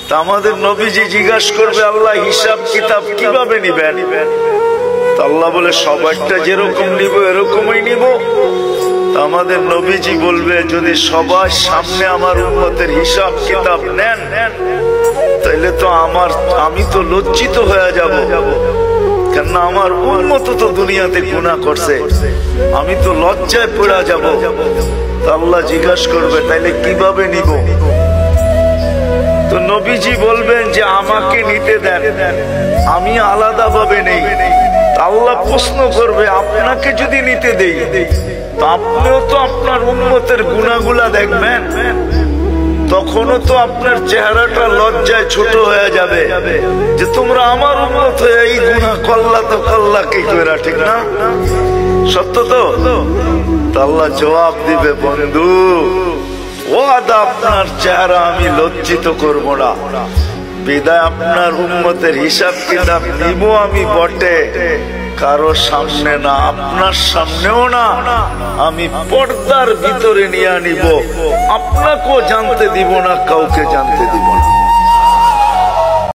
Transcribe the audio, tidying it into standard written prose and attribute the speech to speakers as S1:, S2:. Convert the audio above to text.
S1: তা আমাদের নবীজি জিজ্ঞাসা করবে আল্লাহ হিসাব কিতাব কিভাবে নিবেন? আল্লাহ বলে সবাইটা যেরকম নিব এরকমই নিব। আমাদের নবীজি বলবে যদি সবার সামনে আমার উম্মতের হিসাব কিতাব নেন তাইলে তো আমি তো লজ্জিত হয়ে যাব, কেননা আমার উম্মত তো দুনিয়াতে গুনাহ করছে, আমি তো লজ্জায় পড়ে যাব। আল্লাহ জিজ্ঞাসা করবে তাইলে কিভাবে নিব? তো নবীজি বলবেন যে আমাকে নিতে দেন, আমি আলাদা ভাবে নেই। আল্লাহ প্রশ্ন করবে আপনাকে যদি নিতে দেই তো আপনিও তো আপনার উম্মতের গুনাহগুলা দেখবেন, তখনও তো আপনার চেহারাটা লজ্জায় ছোট হয়ে যাবে যে তোমরা আমার উম্মত হয়ে এই গুনাহ করলা, তো করলা কি করে, ঠিক না? সত্য তো? আল্লাহ জবাব দিবে বন্ধু ওয়াদা আপনার চেহারা আমি লজ্জিত করব না, বিদায় আপনার উম্মতের হিসাব কিতাব নিব আমি বটে, কারো সামনে না, আপনার সামনেও না, আমি পর্দার ভিতরে নিয়ে নিব, আপনাকেও জানতে দিব না, কাউকে জানতে দিব না।